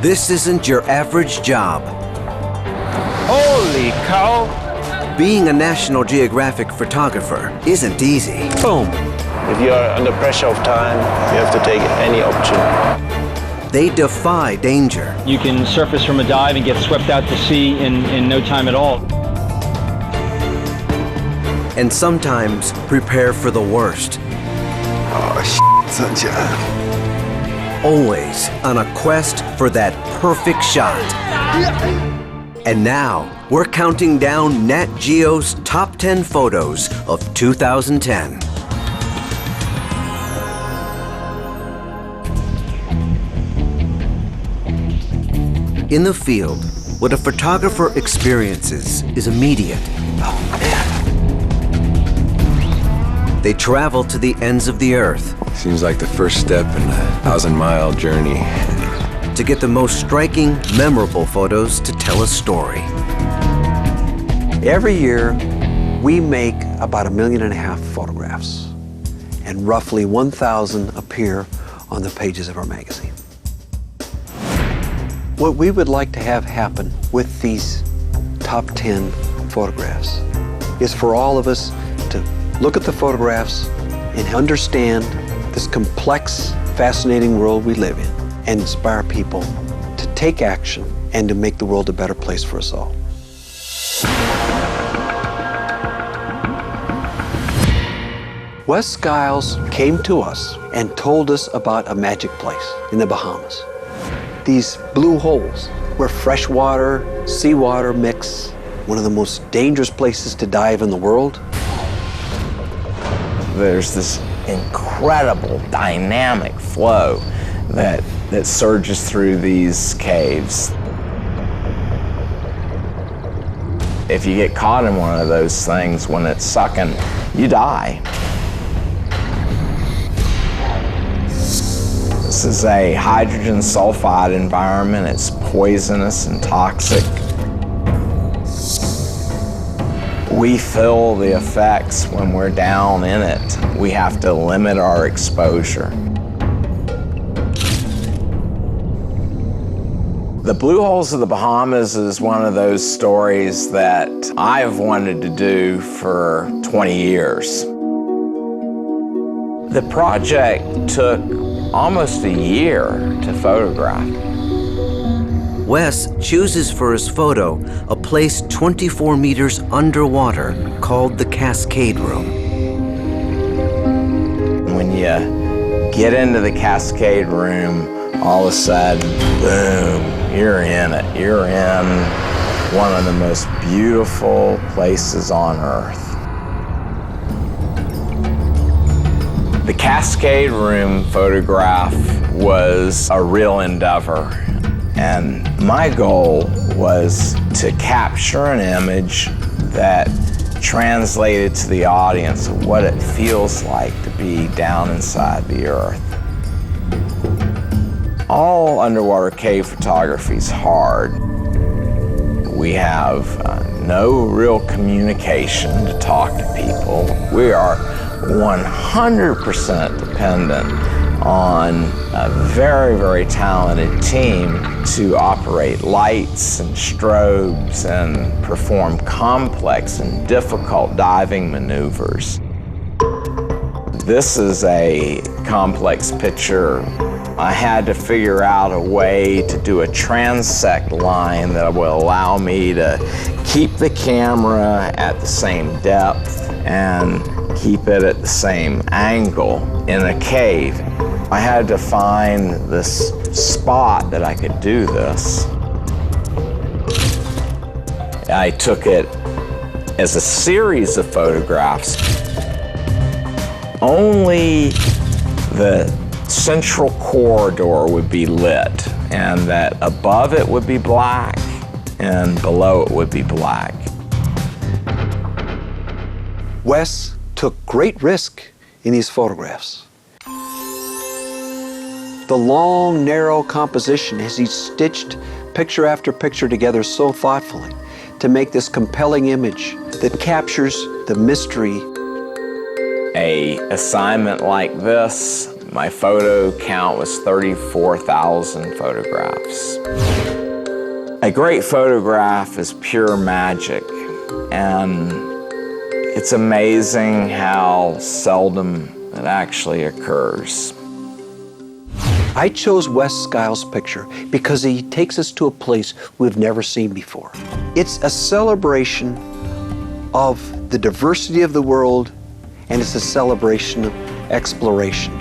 This isn't your average job. Holy cow! Being a National Geographic photographer isn't easy. Boom! If you are under pressure of time, you have to take any option. They defy danger. You can surface from a dive and get swept out to sea in no time at all. And sometimes prepare for the worst. Oh, sunshine. Always on a quest for that perfect shot. And now, we're counting down Nat Geo's top 10 photos of 2010. In the field, what a photographer experiences is immediate. Oh, man. They travel to the ends of the earth. Seems like the first step in a 1,000-mile journey. To get the most striking, memorable photos to tell a story. Every year, we make about 1.5 million photographs, and roughly 1,000 appear on the pages of our magazine. What we would like to have happen with these top 10 photographs is for all of us to look at the photographs and understand this complex, fascinating world we live in and inspire people to take action and to make the world a better place for us all. Wes Skiles came to us and told us about a magic place in the Bahamas. These blue holes where fresh water, seawater mix, one of the most dangerous places to dive in the world. There's this incredible dynamic flow that surges through these caves. If you get caught in one of those things when it's sucking, you die. This is a hydrogen sulfide environment. It's poisonous and toxic. We feel the effects when we're down in it. We have to limit our exposure. The Blue Holes of the Bahamas is one of those stories that I've wanted to do for 20 years. The project took almost a year to photograph. Wes chooses for his photo a place 24 meters underwater called the Cascade Room. When you get into the Cascade Room, all of a sudden, boom, you're in it. You're in one of the most beautiful places on Earth. The Cascade Room photograph was a real endeavor, and my goal was to capture an image that translated to the audience of what it feels like to be down inside the Earth. All underwater cave photography is hard. We have no real communication to talk to people. We are 100% dependent on a very, very talented team to operate lights and strobes and perform complex and difficult diving maneuvers. This is a complex picture. I had to figure out a way to do a transect line that will allow me to keep the camera at the same depth and keep it at the same angle in a cave. I had to find this spot that I could do this. I took it as a series of photographs. Only the central corridor would be lit, and that above it would be black and below it would be black. Wes took great risk in these photographs. The long, narrow composition as he stitched picture after picture together so thoughtfully to make this compelling image that captures the mystery. An assignment like this My photo count was 34,000 photographs. A great photograph is pure magic, and it's amazing how seldom it actually occurs. I chose Wes Skiles' picture because he takes us to a place we've never seen before. It's a celebration of the diversity of the world, and it's a celebration of exploration.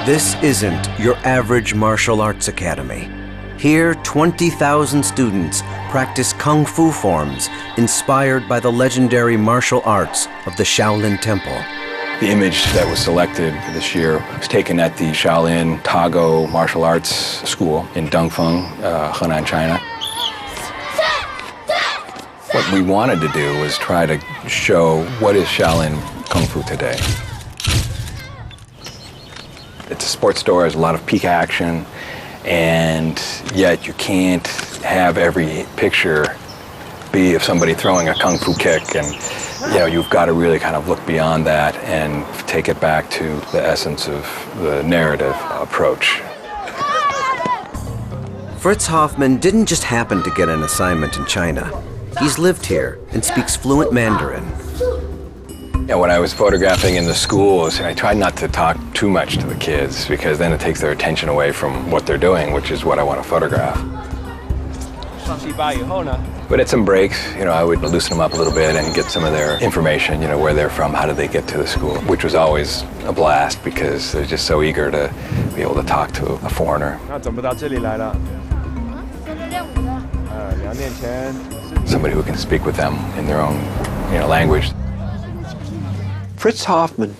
This isn't your average martial arts academy. Here, 20,000 students practice kung fu forms inspired by the legendary martial arts of the Shaolin Temple. The image that was selected for this year was taken at the Shaolin Tago Martial Arts School in Dongfeng, Henan, China. What we wanted to do was try to show what is Shaolin Kung Fu today. It's a sports store, there's a lot of peak action, and yet you can't have every picture be of somebody throwing a kung fu kick, and you've got to really kind of look beyond that and take it back to the essence of the narrative approach. Fritz Hoffman didn't just happen to get an assignment in China. He's lived here and speaks fluent Mandarin. When I was photographing in the schools, I tried not to talk too much to the kids because then it takes their attention away from what they're doing, which is what I want to photograph. But at some breaks, I would loosen them up a little bit and get some of their information, where they're from, how did they get to the school, which was always a blast because they're just so eager to be able to talk to a foreigner. Somebody who can speak with them in their own, language. Fritz Hoffman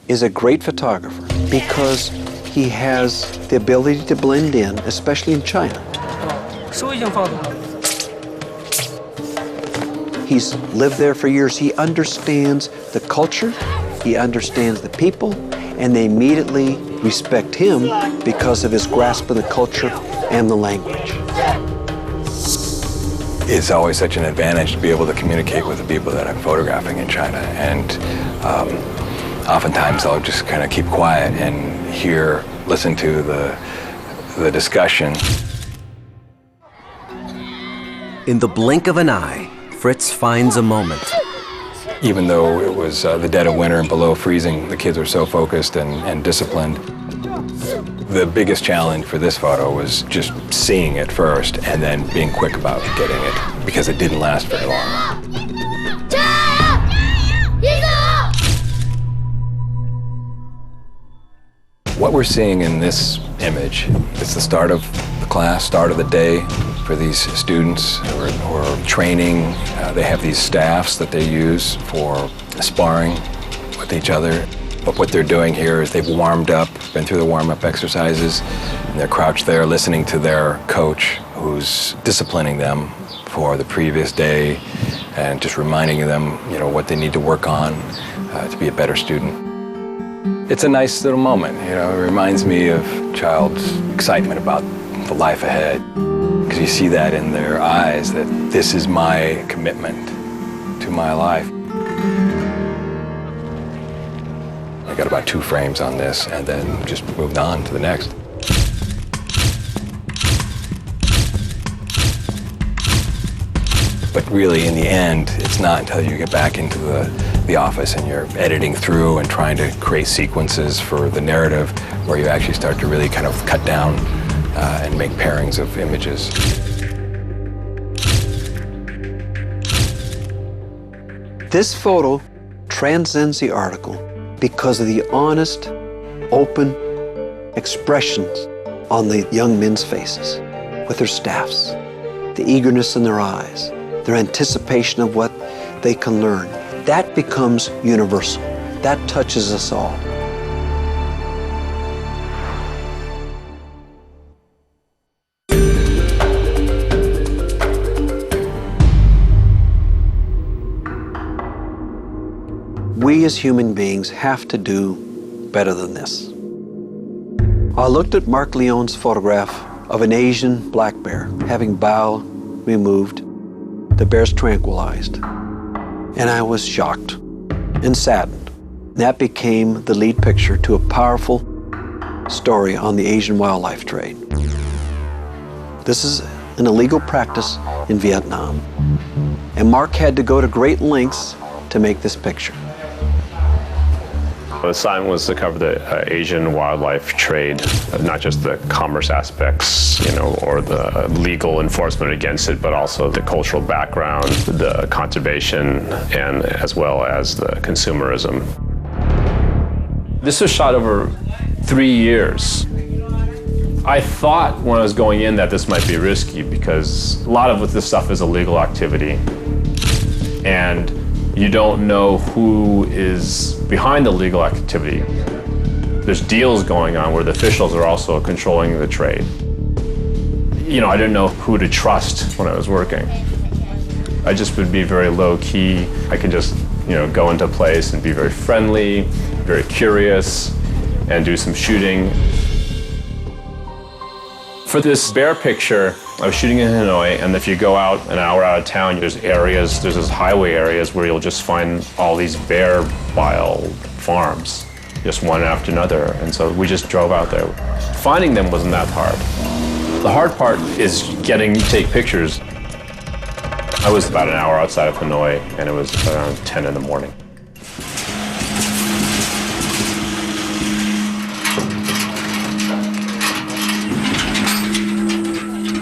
is a great photographer because he has the ability to blend in, especially in China. He's lived there for years. He understands the culture, he understands the people, and they immediately respect him because of his grasp of the culture and the language. It's always such an advantage to be able to communicate with the people that I'm photographing in China, and oftentimes I'll just kind of keep quiet and listen to the discussion. In the blink of an eye, Fritz finds a moment. Even though it was the dead of winter and below freezing, the kids were so focused and disciplined. The biggest challenge for this photo was just seeing it first and then being quick about getting it, because it didn't last very long. What we're seeing in this image is the start of the class, start of the day for these students who are training. They have these staffs that they use for sparring with each other. But what they're doing here is they've warmed up, been through the warm-up exercises, and they're crouched there listening to their coach who's disciplining them for the previous day and just reminding them, what they need to work on to be a better student. It's a nice little moment, it reminds me of child's excitement about the life ahead, because you see that in their eyes, that this is my commitment to my life. I got about 2 frames on this and then just moved on to the next. But really, in the end, it's not until you get back into the office and you're editing through and trying to create sequences for the narrative where you actually start to really kind of cut down and make pairings of images. This photo transcends the article because of the honest, open expressions on the young men's faces with their staffs, the eagerness in their eyes, their anticipation of what they can learn. That becomes universal. That touches us all. we as human beings have to do better than this. I looked at Mark Leon's photograph of an Asian black bear having bow removed, the bear's tranquilized, and I was shocked and saddened. That became the lead picture to a powerful story on the Asian wildlife trade. This is an illegal practice in Vietnam, and Mark had to go to great lengths to make this picture. The assignment was to cover the Asian wildlife trade, not just the commerce aspects, or the legal enforcement against it, but also the cultural background, the conservation, and as well as the consumerism. This was shot over 3 years. I thought when I was going in that this might be risky because a lot of this stuff is illegal activity, and you don't know who is behind the legal activity. There's deals going on where the officials are also controlling the trade. I didn't know who to trust when I was working. I just would be very low key. I could just, go into a place and be very friendly, very curious, and do some shooting. For this bear picture, I was shooting in Hanoi, and if you go out an hour out of town, there's these highway areas where you'll just find all these bear bile farms, just one after another. And so we just drove out there. Finding them wasn't that hard. The hard part is getting to take pictures. I was about an hour outside of Hanoi, and it was around 10 in the morning.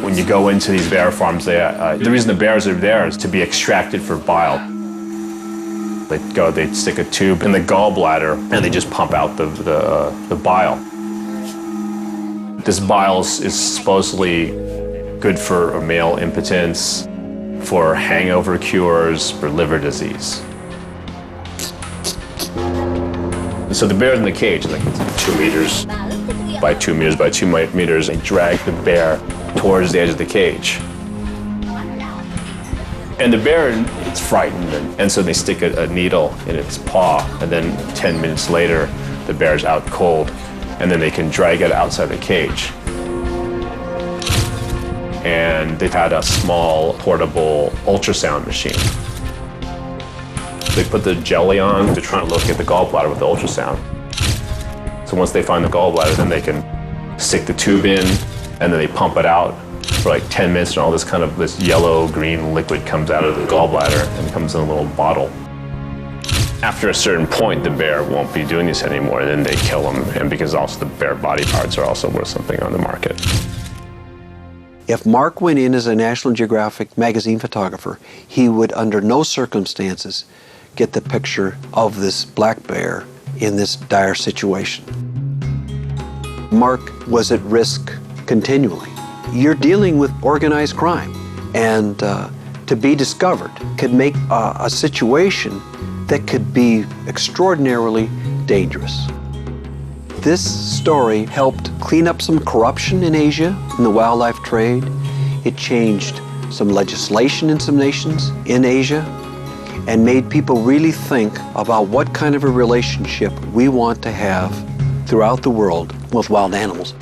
When you go into these bear farms, the reason the bears are there is to be extracted for bile. They stick a tube in the gallbladder and they just pump out the bile. This bile is supposedly good for male impotence, for hangover cures, for liver disease. So the bear's in the cage, like 2 meters by 2 meters by 2 meters. They drag the bear towards the edge of the cage. And the bear, it's frightened, and so they stick a needle in its paw, and then 10 minutes later, the bear's out cold, and then they can drag it outside the cage. And they've had a small portable ultrasound machine. They put the jelly on, they're trying to look at the gallbladder with the ultrasound. So once they find the gallbladder, then they can stick the tube in, and then they pump it out for like 10 minutes, and all this yellow-green liquid comes out of the gallbladder and comes in a little bottle. After a certain point, the bear won't be doing this anymore, and then they kill them, and because also the bear body parts are also worth something on the market. If Mark went in as a National Geographic magazine photographer, he would under no circumstances get the picture of this black bear in this dire situation. Mark was at risk continually. You're dealing with organized crime, and to be discovered could make a situation that could be extraordinarily dangerous. This story helped clean up some corruption in Asia in the wildlife trade. It changed some legislation in some nations in Asia and made people really think about what kind of a relationship we want to have throughout the world with wild animals.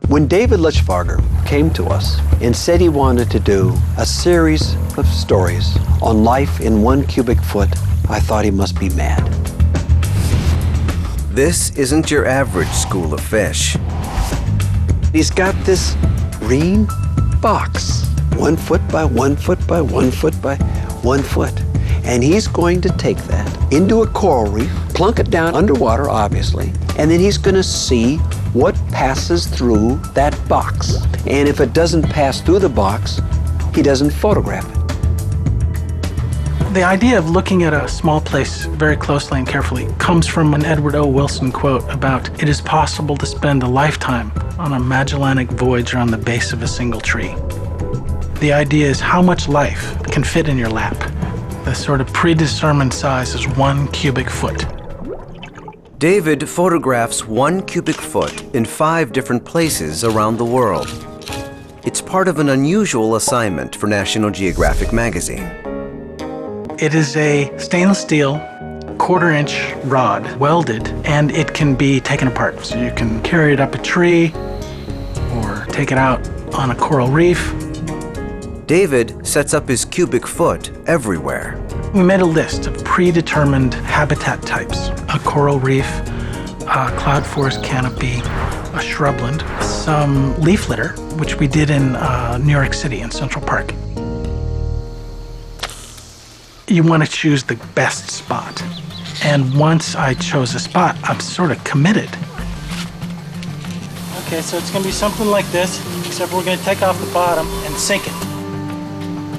When David Lichfarger came to us and said he wanted to do a series of stories on life in 1 cubic foot, I thought he must be mad. This isn't your average school of fish. He's got this green box, 1 foot by 1 foot by 1 foot by 1 foot. And he's going to take that into a coral reef, plunk it down underwater, obviously, and then he's going to see what passes through that box. And if it doesn't pass through the box, he doesn't photograph it. The idea of looking at a small place very closely and carefully comes from an Edward O. Wilson quote about it is possible to spend a lifetime on a Magellanic voyage around the base of a single tree. The idea is how much life can fit in your lap. The sort of predetermined size is 1 cubic foot. David photographs 1 cubic foot in 5 different places around the world. It's part of an unusual assignment for National Geographic magazine. It is a stainless steel 1/4-inch rod, welded, and it can be taken apart. So you can carry it up a tree or take it out on a coral reef. David sets up his cubic foot everywhere. We made a list of predetermined habitat types: a coral reef, a cloud forest canopy, a shrubland, some leaf litter, which we did in New York City in Central Park. You want to choose the best spot. And once I chose a spot, I'm sort of committed. Okay, so it's going to be something like this, except we're going to take off the bottom and sink it.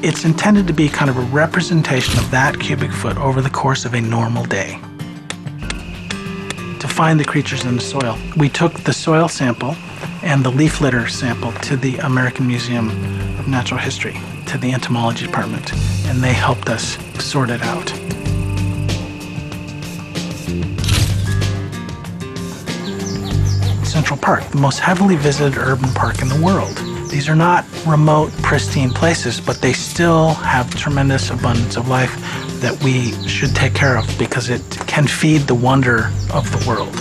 It's intended to be kind of a representation of that cubic foot over the course of a normal day. To find the creatures in the soil, we took the soil sample and the leaf litter sample to the American Museum of Natural History, to the entomology department, and they helped us sort it out. Central Park, the most heavily visited urban park in the world. These are not remote, pristine places, but they still have tremendous abundance of life that we should take care of because it can feed the wonder of the world.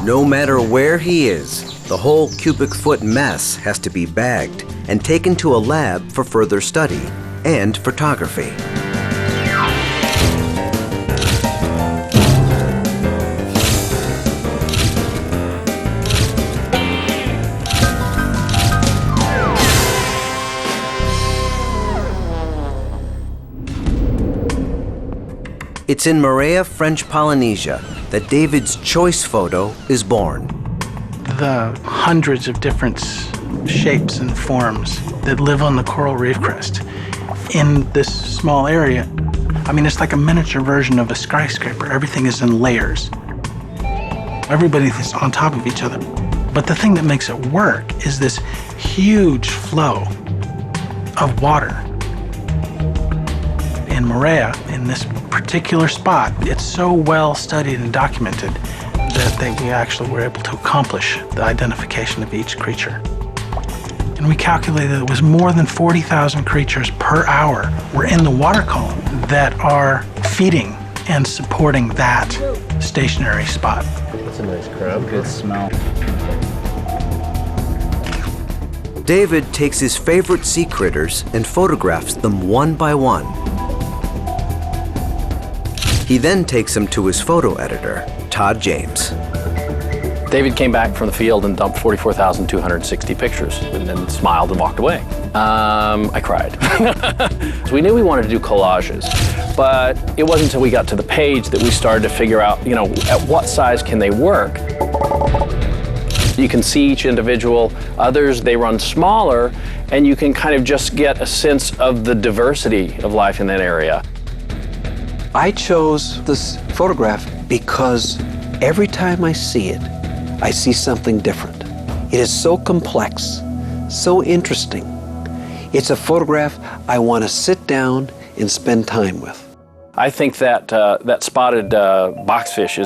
No matter where he is, the whole cubic foot mess has to be bagged and taken to a lab for further study and photography. It's in Moorea, French Polynesia, that David's choice photo is born. The hundreds of different shapes and forms that live on the coral reef crest in this small area. I mean, it's like a miniature version of a skyscraper. Everything is in layers. Everybody is on top of each other. But the thing that makes it work is this huge flow of water. In Moorea, in this particular spot, it's so well studied and documented that we actually were able to accomplish the identification of each creature. And we calculated that it was more than 40,000 creatures per hour were in the water column that are feeding and supporting that stationary spot. That's a nice crab. Good smell. David takes his favorite sea critters and photographs them one by one. He then takes them to his photo editor, Todd James. David came back from the field and dumped 44,260 pictures and then smiled and walked away. I cried. We knew we wanted to do collages, but it wasn't until we got to the page that we started to figure out, at what size can they work? You can see each individual. Others, they run smaller, and you can kind of just get a sense of the diversity of life in that area. I chose this photograph because every time I see it, I see something different. It is so complex, so interesting. It's a photograph I want to sit down and spend time with. I think that that spotted boxfish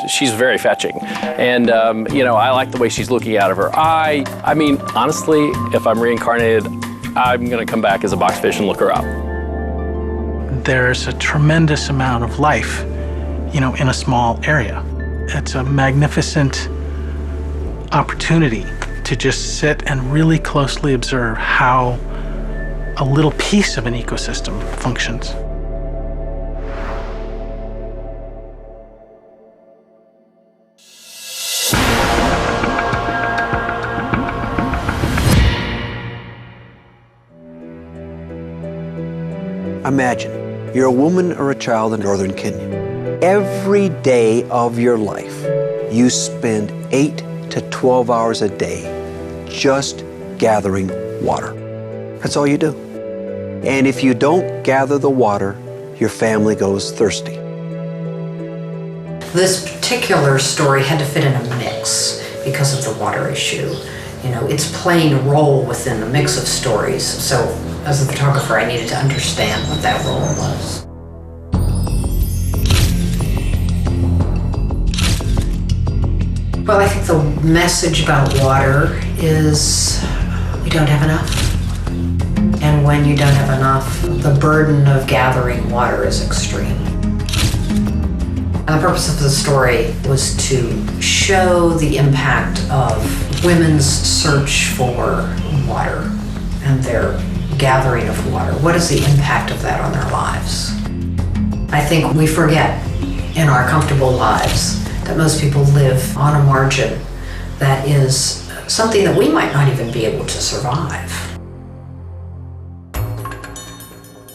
she's very fetching. And, I like the way she's looking out of her eye. I mean, honestly, if I'm reincarnated, I'm going to come back as a boxfish and look her up. There's a tremendous amount of life, in a small area. It's a magnificent opportunity to just sit and really closely observe how a little piece of an ecosystem functions. Imagine you're a woman or a child in northern Kenya. Every day of your life, you spend 8 to 12 hours a day just gathering water. That's all you do. And if you don't gather the water, your family goes thirsty. This particular story had to fit in a mix because of the water issue. It's playing a role within the mix of stories. So as a photographer, I needed to understand what that role was. Well, I think the message about water is we don't have enough. And and when you don't have enough, the burden of gathering water is extreme. And the purpose of the story was to show the impact of women's search for water and their gathering of water. What is the impact of that on their lives? I think we forget in our comfortable lives that most people live on a margin that is something that we might not even be able to survive.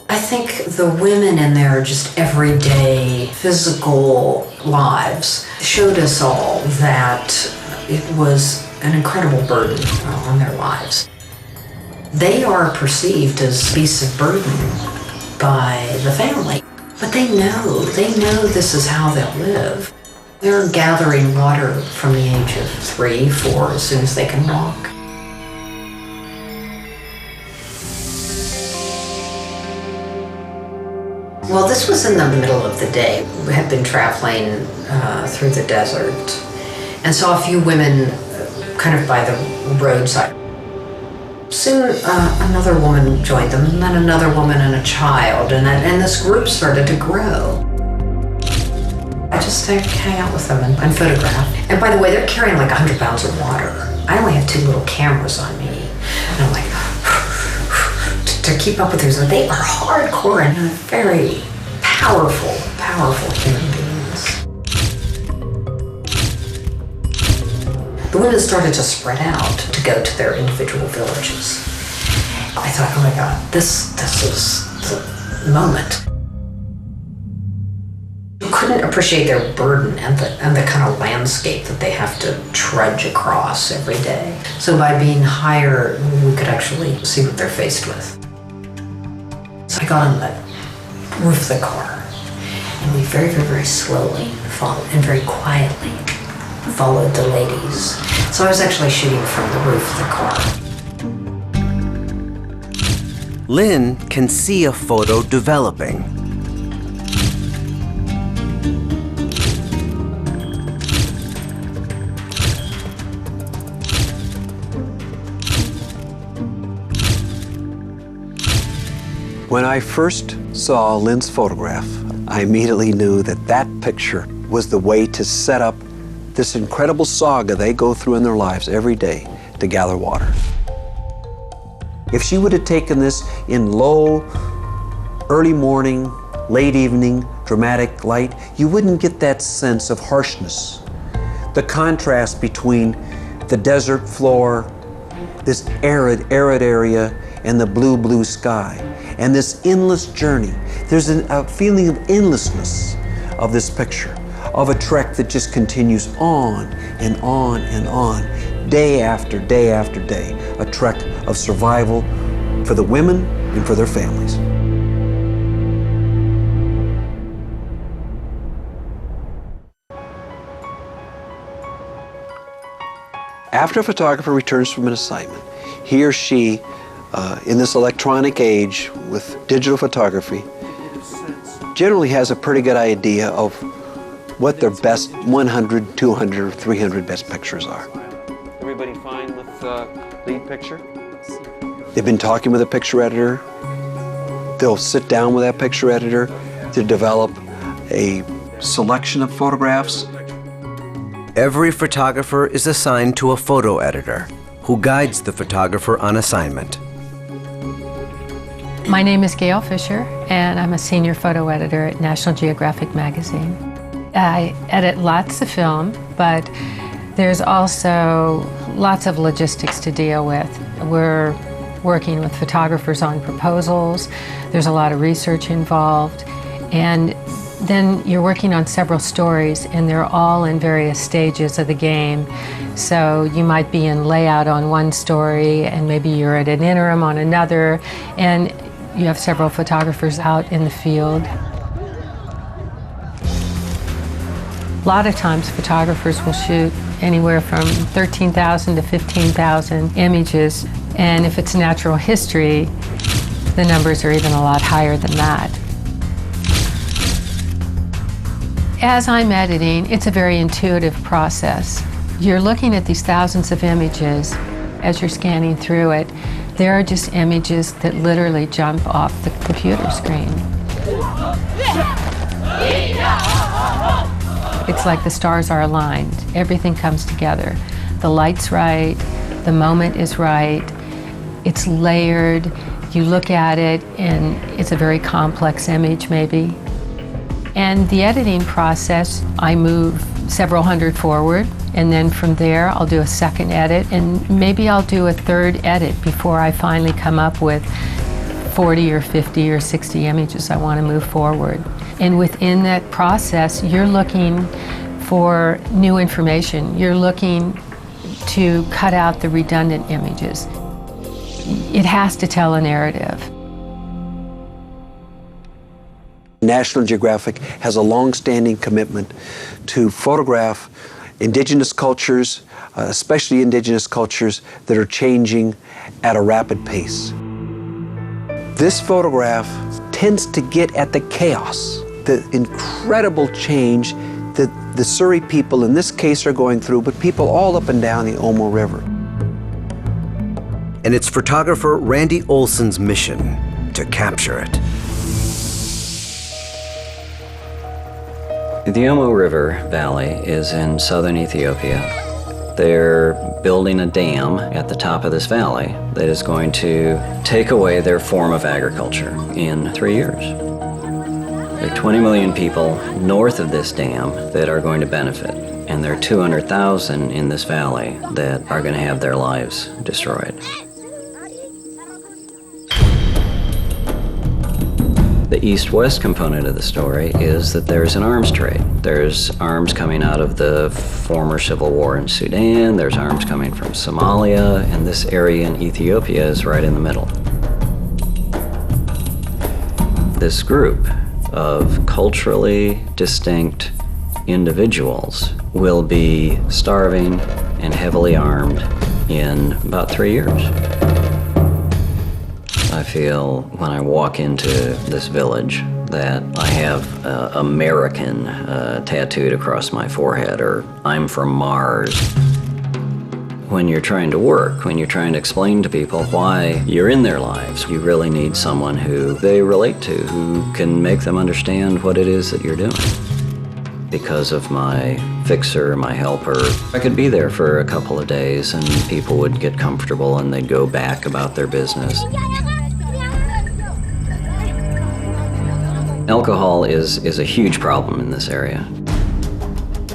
I think the women in their just everyday physical lives showed us all that it was an incredible burden on their lives. They are perceived as beasts of burden by the family, but they know this is how they'll live. They're gathering water from the age of 3, 4, as soon as they can walk. Well, this was in the middle of the day. We had been traveling through the desert and saw a few women kind of by the roadside. Soon another woman joined them, and then another woman and a child, and this group started to grow. I just hang out with them and photograph. And by the way, they're carrying like 100 pounds of water. I only have 2 little cameras on me. And I'm like, to keep up with these. They are hardcore and very powerful human beings. The women started to spread out to go to their individual villages. I thought, oh my God, this is the moment. You couldn't appreciate their burden and the kind of landscape that they have to trudge across every day. So by being higher, we could actually see what they're faced with. So I got on the roof of the car, and we very, very, very slowly followed and very quietly followed the ladies. So I was actually shooting from the roof of the car. Lynn can see a photo developing. When I first saw Lynn's photograph, I immediately knew that that picture was the way to set up this incredible saga they go through in their lives every day to gather water. If she would have taken this in low, early morning, late evening, dramatic light, you wouldn't get that sense of harshness. The contrast between the desert floor, this arid area, and the blue sky, and this endless journey. There's a feeling of endlessness of this picture, of a trek that just continues on and on and on, day after day after day, a trek of survival for the women and for their families. After a photographer returns from an assignment, he or she, in this electronic age with digital photography, generally has a pretty good idea of what their best 100, 200, 300 best pictures are. Everybody fine with lead picture? They've been talking with a picture editor. They'll sit down with that picture editor to develop a selection of photographs. Every photographer is assigned to a photo editor who guides the photographer on assignment. My name is Gail Fisher, and I'm a senior photo editor at National Geographic magazine. I edit lots of film, but there's also lots of logistics to deal with. We're working with photographers on proposals. There's a lot of research involved, and then you're working on several stories, and they're all in various stages of the game. So you might be in layout on one story, and maybe you're at an interim on another, and you have several photographers out in the field. A lot of times photographers will shoot anywhere from 13,000 to 15,000 images, and if it's natural history, the numbers are even a lot higher than that. As I'm editing, it's a very intuitive process. You're looking at these thousands of images as you're scanning through it. There are just images that literally jump off the computer screen. It's like the stars are aligned. Everything comes together. The light's right, the moment is right, it's layered. You look at it and it's a very complex image maybe. And the editing process, I move several hundred forward, and then from there I'll do a second edit, and maybe I'll do a third edit before I finally come up with 40 or 50 or 60 images I want to move forward. And within that process, you're looking for new information. You're looking to cut out the redundant images. It has to tell a narrative. National Geographic has a long-standing commitment to photograph indigenous cultures, especially indigenous cultures that are changing at a rapid pace. This photograph tends to get at the chaos, the incredible change that the Surrey people in this case are going through, but people all up and down the Omo River. And it's photographer Randy Olson's mission to capture it. The Omo River Valley is in southern Ethiopia. They're building a dam at the top of this valley that is going to take away their form of agriculture in 3 years. There are 20 million people north of this dam that are going to benefit, and there are 200,000 in this valley that are going to have their lives destroyed. The east-west component of the story is that there's an arms trade. There's arms coming out of the former civil war in Sudan, there's arms coming from Somalia, and this area in Ethiopia is right in the middle. This group of culturally distinct individuals will be starving and heavily armed in about 3 years. I feel when I walk into this village that I have American tattooed across my forehead, or I'm from Mars. When you're trying to work, when you're trying to explain to people why you're in their lives, you really need someone who they relate to, who can make them understand what it is that you're doing. Because of my fixer, my helper, I could be there for a couple of days and people would get comfortable and they'd go back about their business. Alcohol is a huge problem in this area.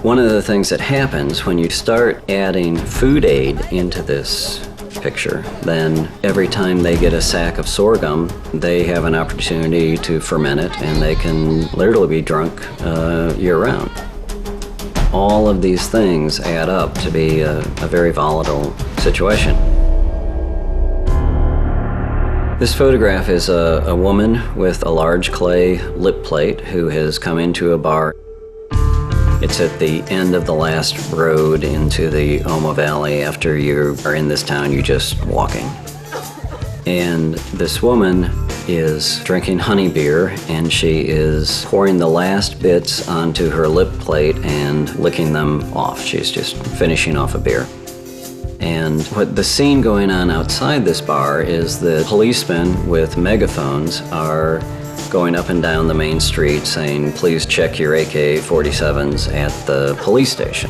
One of the things that happens when you start adding food aid into this picture, then every time they get a sack of sorghum, they have an opportunity to ferment it and they can literally be drunk year-round. All of these things add up to be a very volatile situation. This photograph is a woman with a large clay lip plate who has come into a bar. It's at the end of the last road into the Omo Valley. After you are in this town, you're just walking. And this woman is drinking honey beer, and she is pouring the last bits onto her lip plate and licking them off. She's just finishing off a beer. And what the scene going on outside this bar is that policemen with megaphones are going up and down the main street saying, please check your AK-47s at the police station.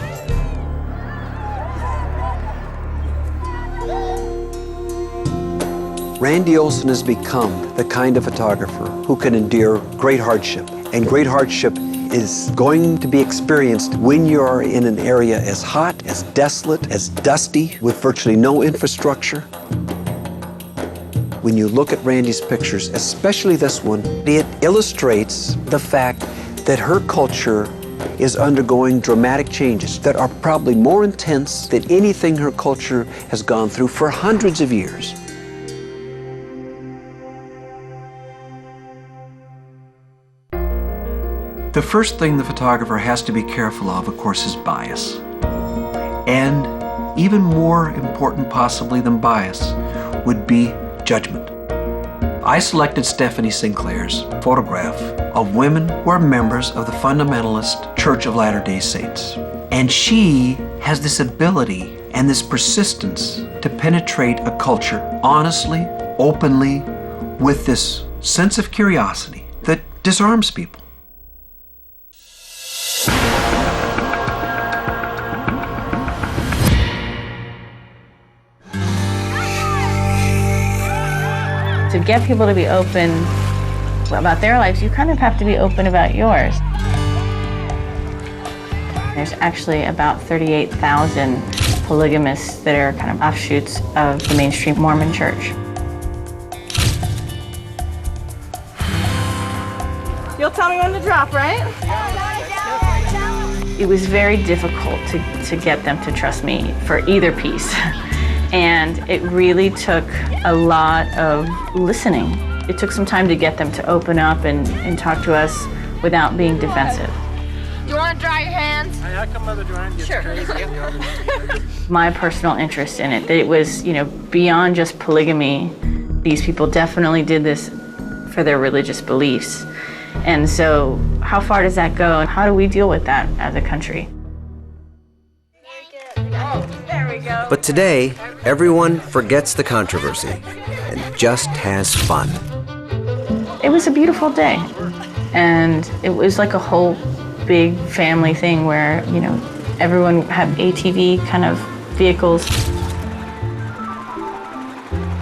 Randy Olson has become the kind of photographer who can endure great hardship. And great hardship is going to be experienced when you are in an area as hot, as desolate, as dusty, with virtually no infrastructure. When you look at Randy's pictures, especially this one, it illustrates the fact that her culture is undergoing dramatic changes that are probably more intense than anything her culture has gone through for hundreds of years. The first thing the photographer has to be careful of course, is bias. And even more important possibly than bias would be judgment. I selected Stephanie Sinclair's photograph of women who are members of the Fundamentalist Church of Latter-day Saints. And she has this ability and this persistence to penetrate a culture honestly, openly, with this sense of curiosity that disarms people. To get people to be open about their lives, you kind of have to be open about yours. There's actually about 38,000 polygamists that are kind of offshoots of the mainstream Mormon church. You'll tell me when to drop, right? It was very difficult to get them to trust me for either piece. And it really took a lot of listening. It took some time to get them to open up and talk to us without being defensive. Do you want to dry your hands? I come mother drying. Sure. My personal interest in it, that it was, beyond just polygamy. These people definitely did this for their religious beliefs. And so how far does that go, and how do we deal with that as a country? But today, everyone forgets the controversy and just has fun. It was a beautiful day, and it was like a whole big family thing where, everyone had ATV kind of vehicles.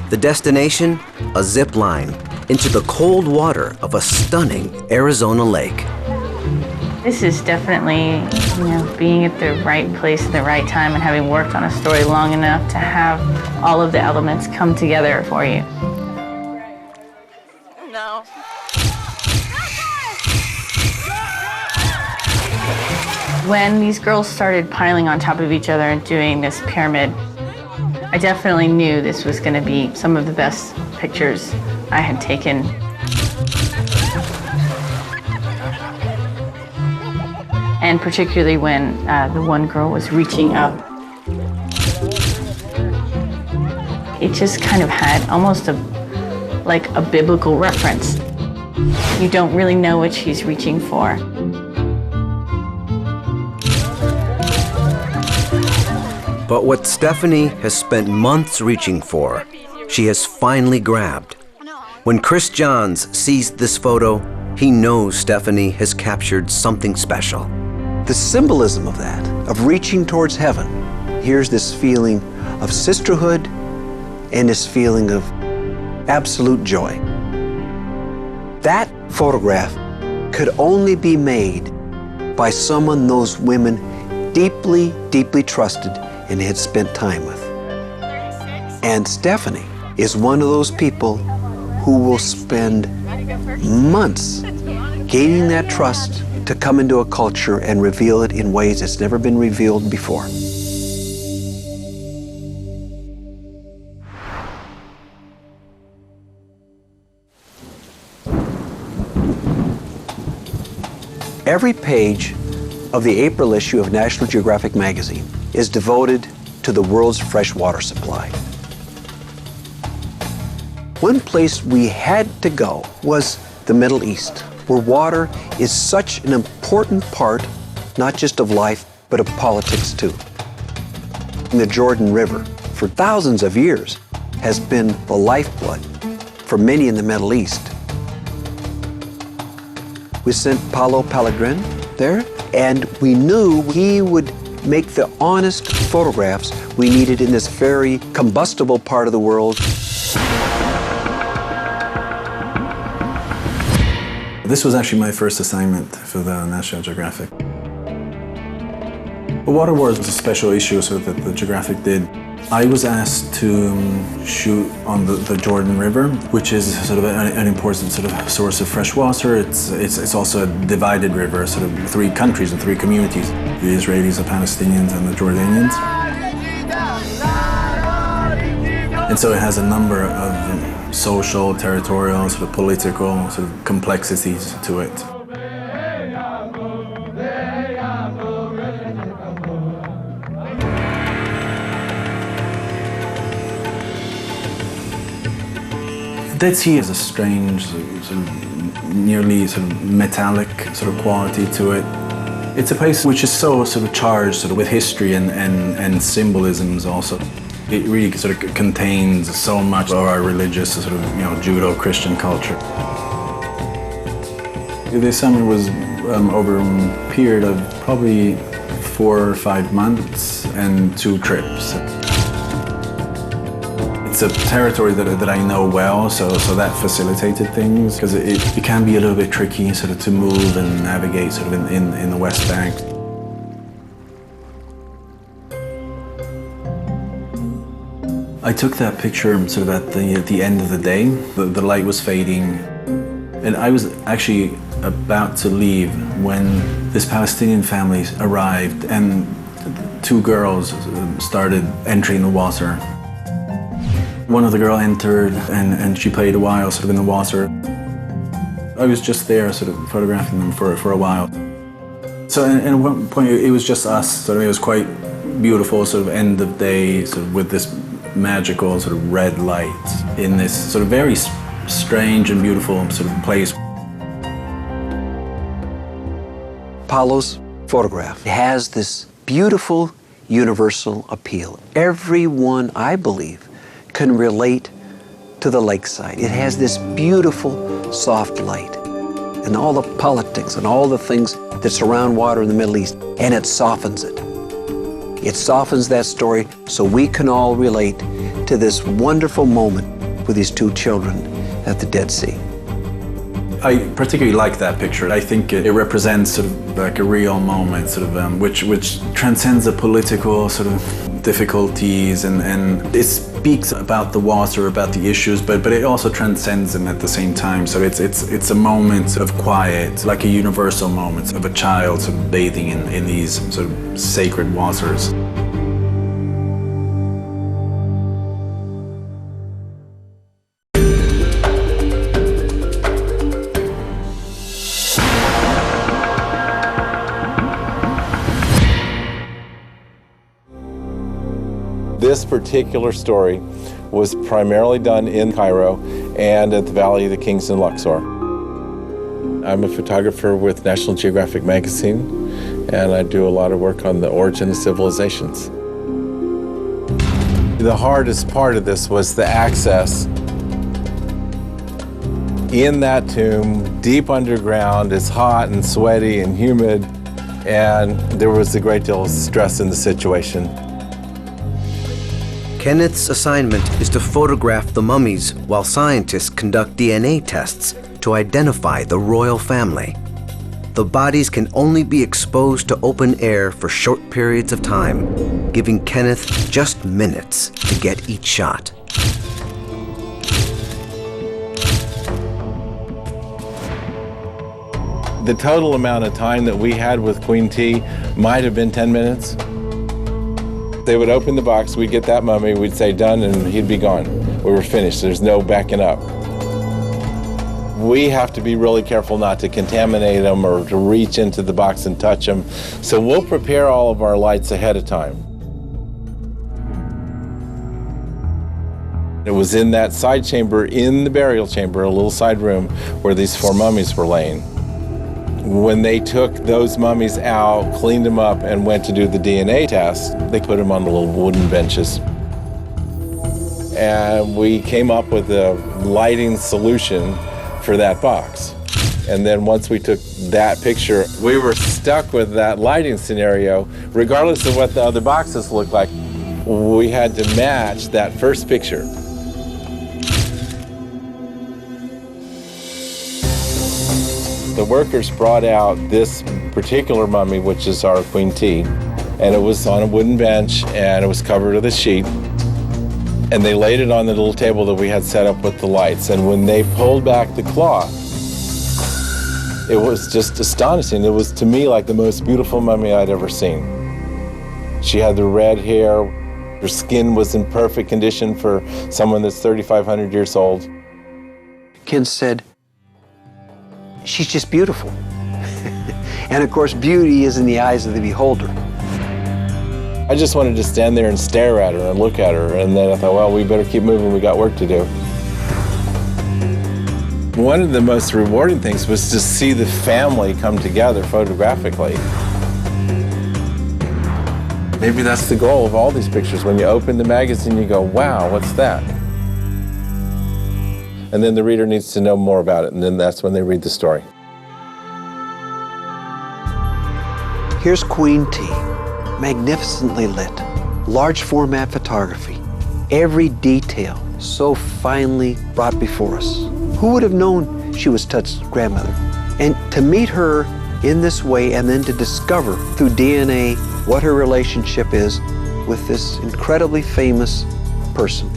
The destination, a zip line into the cold water of a stunning Arizona lake. This is definitely, being at the right place at the right time and having worked on a story long enough to have all of the elements come together for you. No. When these girls started piling on top of each other and doing this pyramid, I definitely knew this was going to be some of the best pictures I had taken. And particularly when the one girl was reaching up. It just kind of had almost like a biblical reference. You don't really know what she's reaching for. But what Stephanie has spent months reaching for, she has finally grabbed. When Chris Johns sees this photo, he knows Stephanie has captured something special. The symbolism of that, of reaching towards heaven, here's this feeling of sisterhood and this feeling of absolute joy. That photograph could only be made by someone those women deeply, deeply trusted and had spent time with. And Stephanie is one of those people who will spend months gaining that trust to come into a culture and reveal it in ways it's never been revealed before. Every page of the April issue of National Geographic magazine is devoted to the world's freshwater supply. One place we had to go was the Middle East, where water is such an important part, not just of life, but of politics too. The Jordan River, for thousands of years, has been the lifeblood for many in the Middle East. We sent Paulo Pellegrin there, and we knew he would make the honest photographs we needed in this very combustible part of the world. This was actually my first assignment for the National Geographic. The Water Wars was a special issue that the Geographic did. I was asked to shoot on the Jordan River, which is sort of an important sort of source of fresh water. It's also a divided river, sort of 3 countries and 3 communities: the Israelis, the Palestinians, and the Jordanians. And so it has a number of social, territorial, sort of political sort of complexities to it. Dead Sea has a strange, sort of nearly sort of metallic sort of quality to it. It's a place which is so sort of charged sort of with history and symbolisms also. It really sort of contains so much of our religious, sort of, Judo-Christian culture. This summer was over a period of probably 4 or 5 months and 2 trips. It's a territory that I know well, so that facilitated things, because it can be a little bit tricky sort of to move and navigate sort of in the West Bank. I took that picture sort of at the end of the day. The light was fading, and I was actually about to leave when this Palestinian family arrived, and 2 girls started entering the water. One of the girls entered, and she played a while sort of in the water. I was just there sort of photographing them for a while. So at one point it was just us, so it was quite beautiful sort of end of day, sort of with this magical sort of red light in this sort of very strange and beautiful sort of place. Paulo's photograph has this beautiful universal appeal. Everyone, I believe, can relate to the lakeside. It has this beautiful, soft light, and all the politics and all the things that surround water in the Middle East, and it softens it. It softens that story so we can all relate to this wonderful moment with these 2 children at the Dead Sea. I particularly like that picture. I think it represents sort of like a real moment, sort of which transcends the political sort of difficulties, and it speaks about the water, about the issues, but it also transcends them at the same time. So it's a moment of quiet, like a universal moment of a child sort of bathing in these sort of sacred waters. This particular story was primarily done in Cairo and at the Valley of the Kings in Luxor. I'm a photographer with National Geographic magazine, and I do a lot of work on the origin of civilizations. The hardest part of this was the access. In that tomb, deep underground, it's hot and sweaty and humid, and there was a great deal of stress in the situation. Kenneth's assignment is to photograph the mummies while scientists conduct DNA tests to identify the royal family. The bodies can only be exposed to open air for short periods of time, giving Kenneth just minutes to get each shot. The total amount of time that we had with Queen T might have been 10 minutes. They would open the box, we'd get that mummy, we'd say done, and he'd be gone. We were finished, there's no backing up. We have to be really careful not to contaminate them or to reach into the box and touch them. So we'll prepare all of our lights ahead of time. It was in that side chamber, in the burial chamber, a little side room, where these 4 mummies were laying. When they took those mummies out, cleaned them up, and went to do the DNA test, they put them on the little wooden benches. And we came up with a lighting solution for that box. And then once we took that picture, we were stuck with that lighting scenario, regardless of what the other boxes looked like. We had to match that first picture. The workers brought out this particular mummy, which is our Queen T, and it was on a wooden bench and it was covered with a sheet. And they laid it on the little table that we had set up with the lights. And when they pulled back the cloth, it was just astonishing. It was, to me, like the most beautiful mummy I'd ever seen. She had the red hair. Her skin was in perfect condition for someone that's 3,500 years old. Ken said, she's just beautiful. And of course, beauty is in the eyes of the beholder. I just wanted to stand there and stare at her and look at her, and then I thought, well, we better keep moving, we got work to do. One of the most rewarding things was to see the family come together photographically. Maybe that's the goal of all these pictures. When you open the magazine, you go, wow, what's that? And then the reader needs to know more about it, and then that's when they read the story. Here's Queen T, magnificently lit, large format photography. Every detail so finely brought before us. Who would have known she was Tut's grandmother? And to meet her in this way and then to discover through DNA what her relationship is with this incredibly famous person,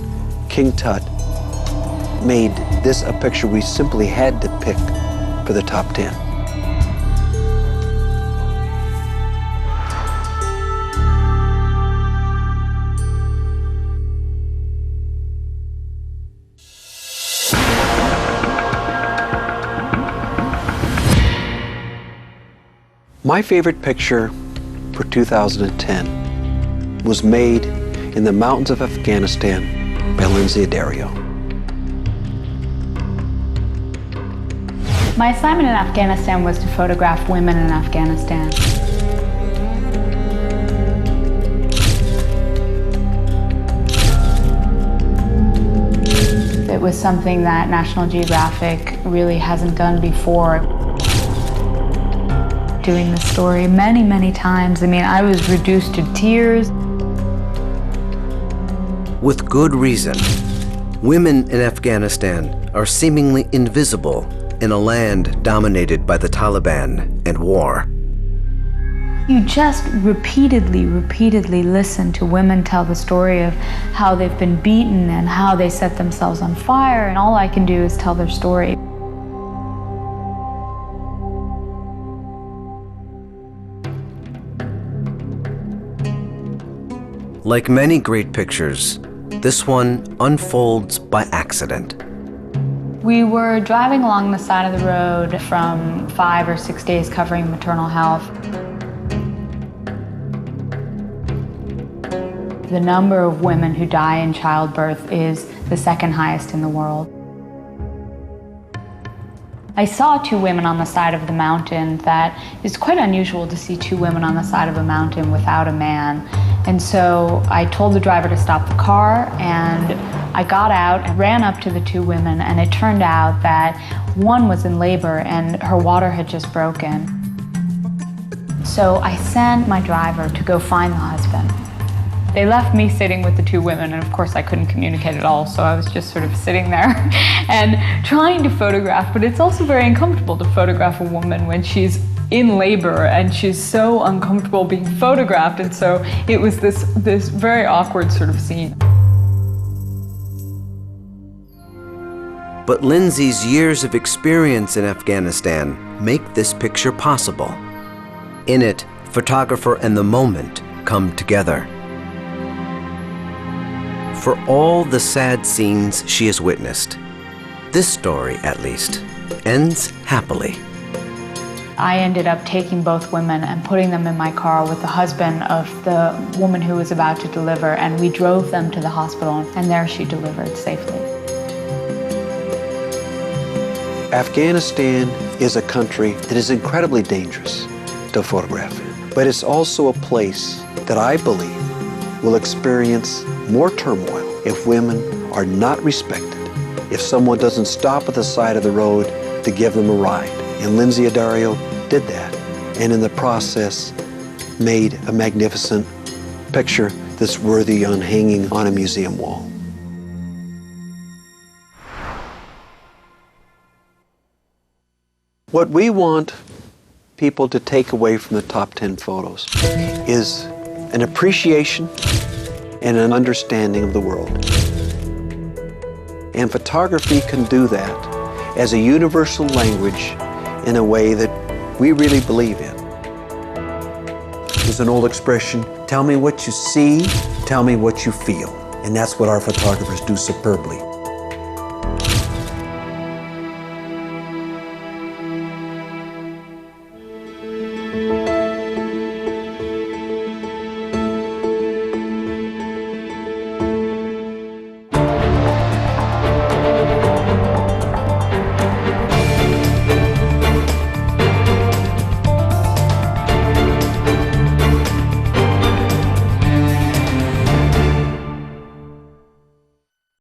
King Tut, made this a picture we simply had to pick for the top 10. My favorite picture for 2010 was made in the mountains of Afghanistan by Lindsay Addario. My assignment in Afghanistan was to photograph women in Afghanistan. It was something that National Geographic really hasn't done before. Doing the story many, many times. I mean, I was reduced to tears. With good reason. Women in Afghanistan are seemingly invisible in a land dominated by the Taliban and war. You just repeatedly listen to women tell the story of how they've been beaten and how they set themselves on fire, and all I can do is tell their story. Like many great pictures, this one unfolds by accident. We were driving along the side of the road from 5 or 6 days covering maternal health. The number of women who die in childbirth is the second highest in the world. I saw 2 women on the side of the mountain. That is quite unusual to see 2 women on the side of a mountain without a man. And so I told the driver to stop the car, and I got out and ran up to the 2 women, and it turned out that one was in labor and her water had just broken. So I sent my driver to go find the husband. They left me sitting with the 2 women, and of course I couldn't communicate at all, so I was just sort of sitting there and trying to photograph, but it's also very uncomfortable to photograph a woman when she's in labor and she's so uncomfortable being photographed, and so it was this very awkward sort of scene. But Lindsay's years of experience in Afghanistan make this picture possible. In it, photographer and the moment come together. For all the sad scenes she has witnessed, this story, at least, ends happily. I ended up taking both women and putting them in my car with the husband of the woman who was about to deliver, and we drove them to the hospital, and there she delivered safely. Afghanistan is a country that is incredibly dangerous to photograph in, but it's also a place that I believe will experience more turmoil if women are not respected, if someone doesn't stop at the side of the road to give them a ride. And Lindsay Addario did that, and in the process made a magnificent picture that's worthy on hanging on a museum wall. What we want people to take away from the top 10 photos is an appreciation and an understanding of the world. And photography can do that as a universal language in a way that we really believe in. There's an old expression, tell me what you see, tell me what you feel. And that's what our photographers do superbly.